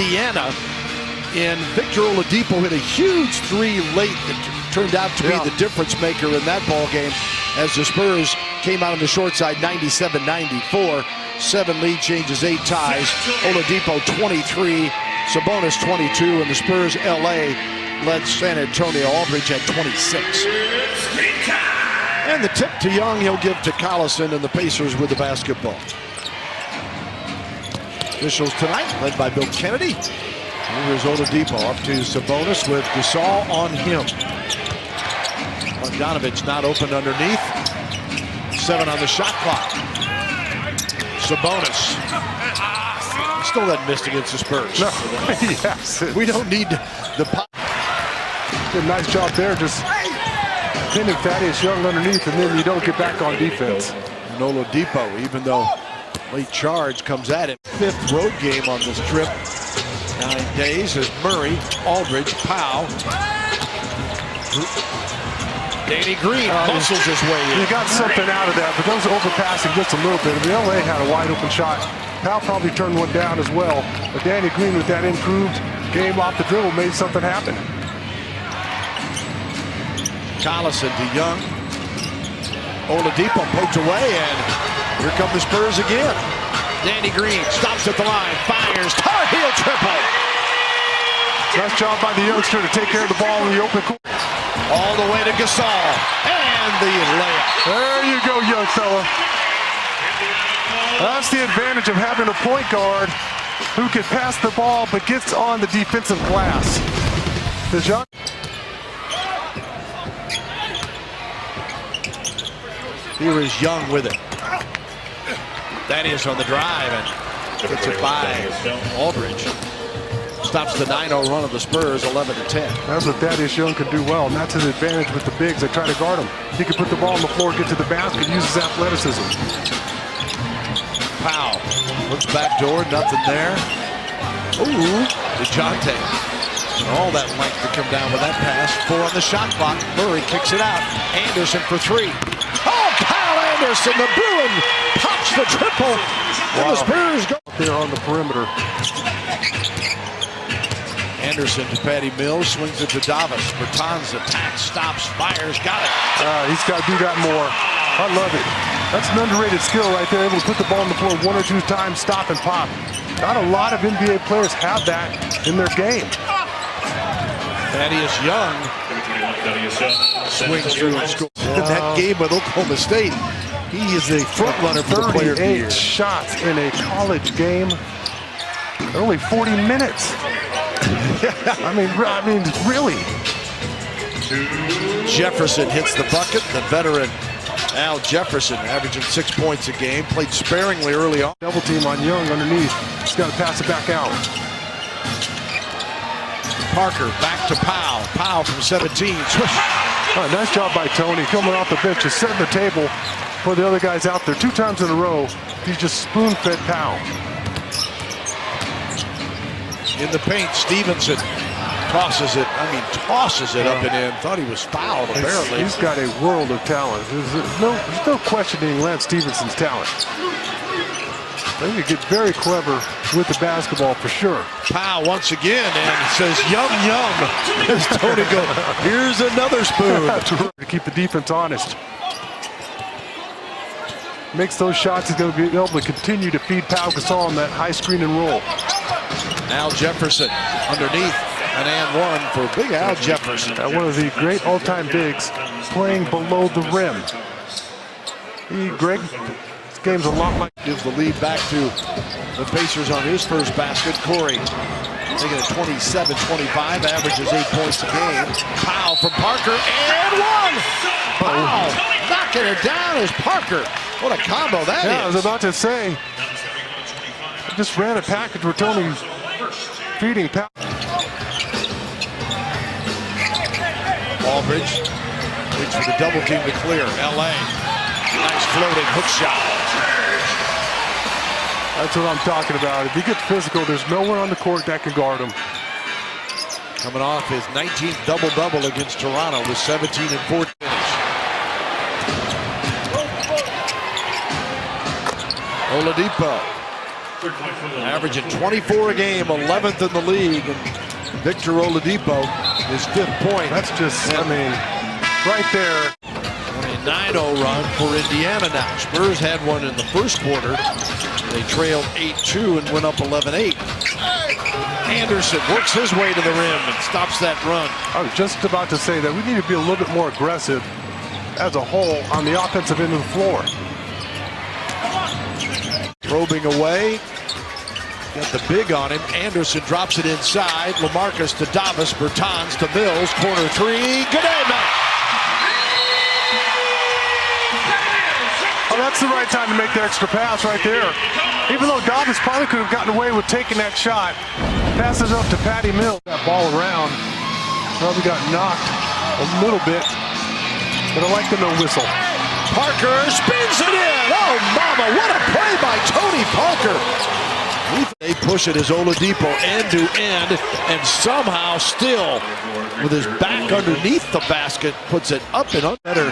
Indiana. And Victor Oladipo hit a huge three late that turned out to be the difference maker in that ball game as the Spurs came out on the short side 97-94. 7 lead changes, 8 ties. Oladipo 23, Sabonis 22, and the Spurs LA led San Antonio. Aldridge had 26. And the tip to Young he'll give to Collison, and the Pacers with the basketball. Officials tonight led by Bill Kennedy. Here's Oladipo up to Sabonis with Gasol on him. Bogdanovich not open underneath. 7 on the shot clock. Sabonis. Still that missed against the Spurs. No. Yes. We don't need the pop. Did a nice job there, just pinning Thaddeus Young underneath, and then you don't get back on defense. And Oladipo, even though late charge comes at it. 5th road game on this trip. 9 days as Murray, Aldridge, Powell. Danny Green muscles his way in. He got something out of that, but those overpassing just a little bit. I mean, LA had a wide open shot. Powell probably turned one down as well. But Danny Green with that improved game off the dribble made something happen. Collison to Young. Oladipo poked away, and here come the Spurs again. Danny Green stops at the line, fires, Tar Heel triple. Nice job by the youngster to take care of the ball in the open court. All the way to Gasol, and the layup. There you go, young fella. That's the advantage of having a point guard who can pass the ball but gets on the defensive glass. The young. Here is Young with it. Thaddeus on the drive and gets it by Aldridge. Stops the 9-0 run of the Spurs, 11-10. That's what Thaddeus Young can do well, and that's his advantage with the bigs. They try to guard him. He can put the ball on the floor, get to the basket, use his athleticism. Powell looks back door, nothing there. Ooh, DeJounte. All that length to come down with that pass. 4 on the shot clock. Murray kicks it out. Anderson for 3. Oh, Kyle Anderson, the Bruin pops the triple. And the Spurs go there on the perimeter. Anderson to Patty Mills, swings it to Davis. Bertans attacks, stops, fires, got it. He's got to do that more. I love it. That's an underrated skill right there, able to put the ball on the floor 1 or 2 times, stop and pop. Not a lot of NBA players have that in their game. Thaddeus Young swings through and scores. In that game with Oklahoma State, he is a front runner for the player of the year. 38 shots in a college game. Only 40 minutes. I mean, really. Jefferson hits the bucket. The veteran Al Jefferson averaging 6 points a game. Played sparingly early on. Double team on Young underneath. He's got to pass it back out. Parker back to Powell. Powell from 17. Nice job by Tony coming off the bench, just setting the table for the other guys out there. 2 times in a row, he just spoon-fed Powell. In the paint, Stevenson tosses it. Tosses it up and in. Thought he was fouled, apparently. He's got a world of talent. There's no questioning Lance Stevenson's talent. They could get very clever with the basketball for sure. Powell once again, and says, yum, yum. As Tony goes, here's another spoon. To keep the defense honest. Makes those shots, he's going to be able to continue to feed Pau Gasol on that high screen and roll. Al Jefferson underneath, an and 1 for big Al Jefferson. One of the great all-time bigs playing below the rim. Greg, this game's a lot like... Gives the lead back to the Pacers on his first basket. Corey taking it 27-25, averages 8 points a game. Powell from Parker, and 1! Powell knocking it down as Parker. What a combo that is. I was about to say, I just ran a package where Tony feeding Powell. Aldridge waits for the double team to clear. LA, nice floating hook shot. That's what I'm talking about. If he gets physical, there's no one on the court that can guard him. Coming off his 19th double-double against Toronto with 17 and 14 finish. Oladipo Averaging 24 a game, 11th in the league. And Victor Oladipo, his 5th point. That's just, I mean, right there. A 9-0 run for Indiana now. Spurs had one in the first quarter. They trailed 8-2 and went up 11-8. Anderson works his way to the rim and stops that run. I was just about to say that we need to be a little bit more aggressive as a whole on the offensive end of the floor. Probing away. Got the big on him. Anderson drops it inside. LaMarcus to Davis. Bertans to Mills. Corner three. Good day, man. Oh, that's the right time to make the extra pass right there. Even though Davis probably could have gotten away with taking that shot. Passes up to Patty Mills. That ball around. Probably got knocked a little bit. But I like the no whistle. Parker spins it in. Oh, mama, what a play by Tony Parker. They push it as Oladipo end to end, and somehow still, with his back underneath the basket, puts it up and under.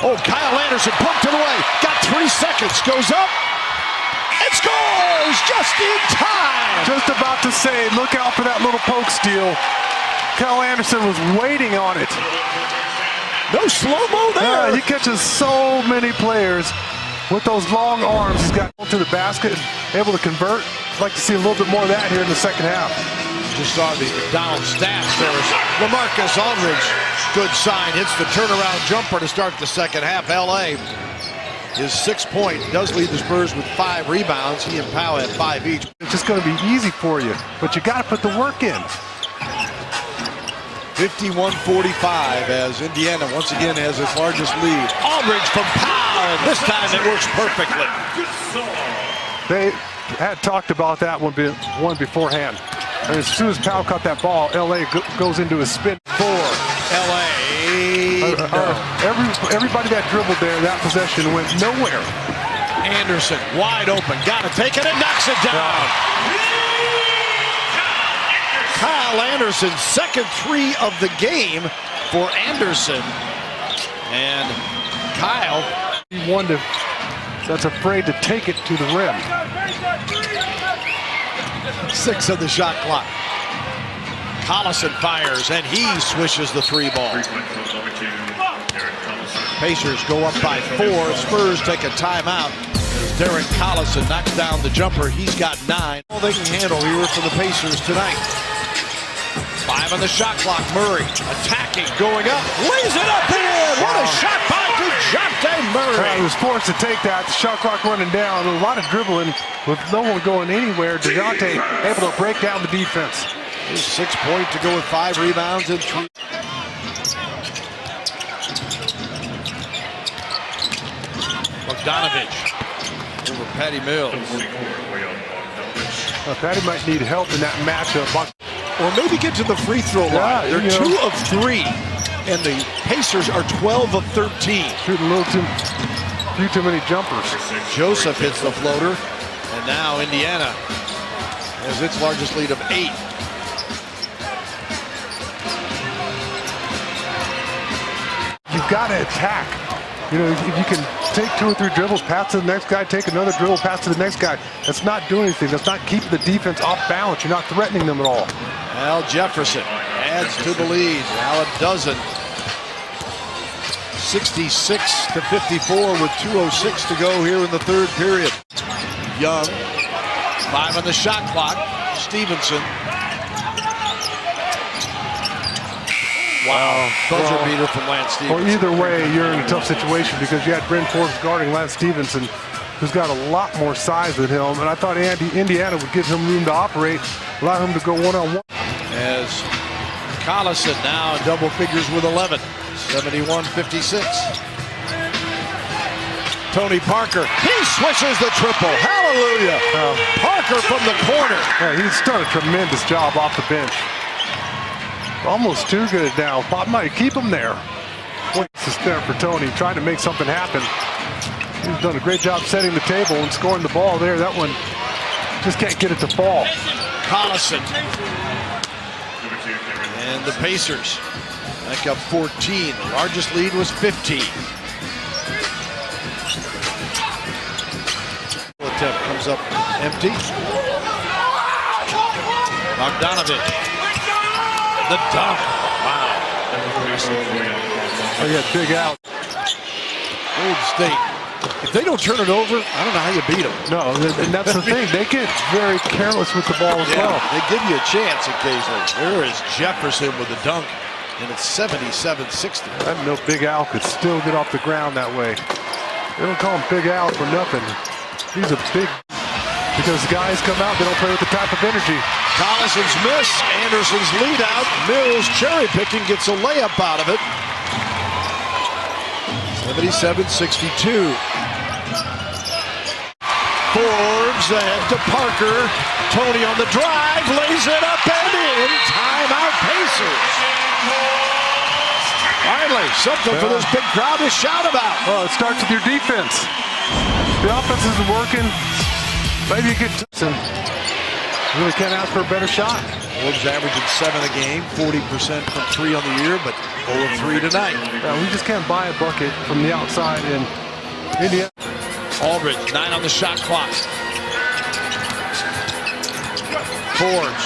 Oh, Kyle Anderson pumped it away. Got 3 seconds. Goes up. And scores just in time. Just about to say, look out for that little poke steal. Kyle Anderson was waiting on it. No slow-mo there. Yeah, he catches so many players with those long arms. He's got to the basket, able to convert. I'd like to see a little bit more of that here in the second half. Just saw the down stats. There's LaMarcus Aldridge. Good sign. Hits the turnaround jumper to start the second half. LA, his 6th point, does lead the Spurs with 5 rebounds. He and Powell had 5 each. It's just going to be easy for you, but you got to put the work in. 51-45 as Indiana once again has its largest lead. Aldridge from Powell, and this time it works perfectly. They had talked about that one beforehand. And as soon as Powell caught that ball, LA goes into a spin. For LA. Everybody that dribbled there, that possession went nowhere. Anderson wide open, gotta take it and knocks it down. Kyle Anderson, 2nd 3 of the game for Anderson. And Kyle, one that's afraid to take it to the rim. 6 of the shot clock. Collison fires, and he swishes the 3 ball. Pacers go up by 4. Spurs take a timeout. Derek Collison knocks down the jumper. He's got 9. All they can handle here for the Pacers tonight. 5 on the shot clock. Murray attacking, going up, lays it up in. What a shot by DeJounte Murray. He was forced to take that. The shot clock running down. A lot of dribbling with no one going anywhere. DeJounte able to break down the defense. His 6th point to go with 5 rebounds and 3. Bogdanovich over Patty Mills. Patty might need help in that matchup. Or maybe get to the free throw line. Yeah, They're 2 of 3, and the Pacers are 12 of 13. Shooting a little few too many jumpers. Joseph hits the floater, and now Indiana has its largest lead of 8. You've got to attack. You know, if you can take 2 or 3 dribbles, pass to the next guy, take another dribble, pass to the next guy. That's not doing anything. That's not keeping the defense off balance. You're not threatening them at all. Al Jefferson adds to the lead. Now a dozen. 66-54 with 2:06 to go here in the 3rd period. Young, 5 on the shot clock. Stevenson. Wow, buzzer beater from Lance Stevenson. Well, either way, you're in a tough situation because you had Bryn Forbes guarding Lance Stevenson, who's got a lot more size than him. And I thought Indiana would give him room to operate, allow him to go one-on-one. As Collison now in double figures with 11, 71-56. Tony Parker, he swishes the triple. Hallelujah. Parker from the corner. Yeah, he's done a tremendous job off the bench. Almost too good now. Pop might keep him there. This is there for Tony, trying to make something happen. He's done a great job setting the table and scoring the ball there. That one just can't get it to fall. Collison. And the Pacers back up 14. The largest lead was 15. attempt comes up empty. Bogdanovich. The dunk. Wow. Oh, yeah, big out. Golden State. If they don't turn it over, I don't know how you beat them. No, and that's the thing. They get very careless with the ball as well. They give you a chance occasionally. There is Jefferson with a dunk, and it's 77-60. I know Big Al could still get off the ground that way. They don't call him Big Al for nothing. He's a big, because guys come out, they don't play with the type of energy. Collison's miss, Anderson's lead out. Mills cherry picking, gets a layup out of it. 77-62. Forbes ahead to Parker. Tony on the drive, lays it up and in. Timeout Pacers. Finally, something for this big crowd to shout about. Well, it starts with your defense. The offense isn't working. Maybe you get to really can't ask for a better shot. Forbes averaging 7 a game, 40% from 3 on the year, but 0 of 3 tonight. Yeah, we just can't buy a bucket from the outside in Indiana. Aldridge, 9 on the shot clock. Forbes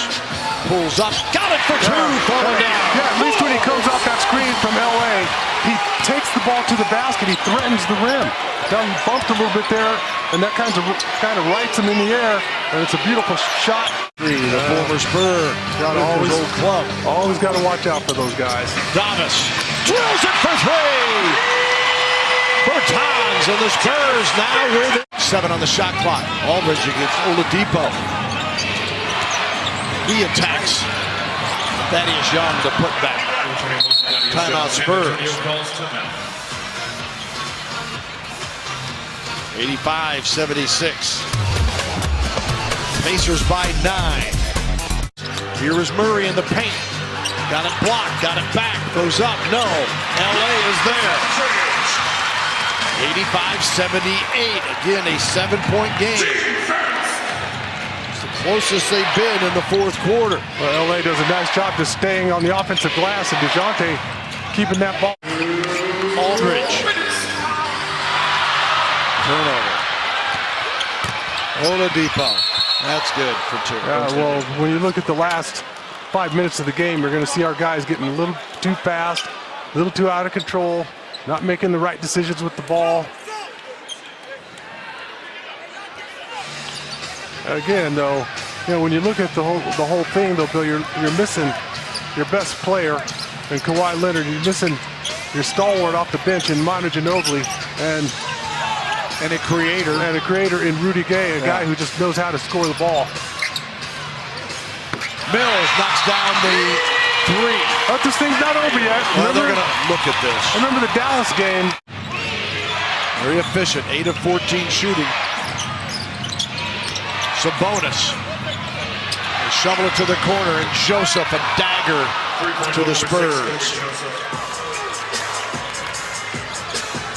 pulls up, got it for 2, falling down. Yeah, at least when he comes off that screen from LA, he takes the ball to the basket, he threatens the rim. Now he bumped a little bit there, and that kind of rights him in the air, and it's a beautiful shot. The former Spur, always old club. Always got to watch out for those guys. Davis drills it for 3. Bertans and the Spurs now with 7 on the shot clock. Aldridge against Oladipo. He attacks. Thaddeus Young to put back. Timeout Spurs. 85-76. Pacers by 9. Here is Murray in the paint. Got it blocked, got it back, goes up, no. LA is there. 85-78, again a 7-point game. It's the closest they've been in the fourth quarter. Well, LA does a nice job just staying on the offensive glass, and DeJounte keeping that ball. Aldridge. Turnover. Oladipo. That's good for 2. Well, when you look at the last 5 minutes of the game, you're going to see our guys getting a little too fast, a little too out of control, not making the right decisions with the ball. Again, though, when you look at the whole thing, though, Bill, you're missing your best player in Kawhi Leonard. You're missing your stalwart off the bench in Manu Ginobili, and a creator in Rudy Gay, a guy who just knows how to score the ball. Mills knocks down the 3. But this thing's not over yet. Well, they're going to look at this. Remember the Dallas game. Very efficient, 8 of 14 shooting. Sabonis. They shovel it to the corner, and Joseph, a dagger to the Spurs.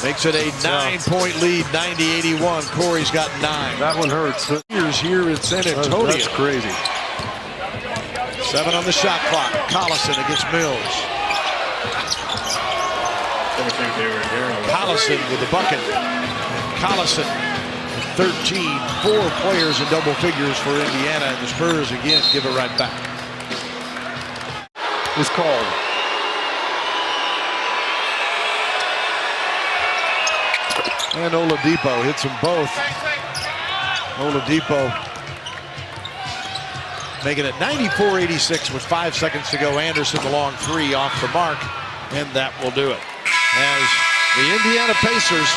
Makes it a 9-point lead, 90-81. Corey's got 9. That one hurts. Here's here in San Antonio. That's crazy. 7 on the shot clock. Collison against Mills. Collison with the bucket. Collison, 13, 4 players in double figures for Indiana, and the Spurs again give it right back. Is called. And Oladipo hits them both. Oladipo making it 94-86 with 5 seconds to go. Anderson the long 3 off the mark, and that will do it. As the Indiana Pacers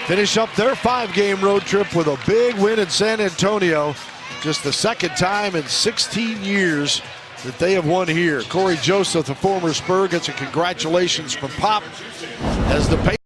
finish up their 5-game road trip with a big win in San Antonio. Just the second time in 16 years that they have won here. Corey Joseph, the former Spur, gets a congratulations from Pop as the Pacers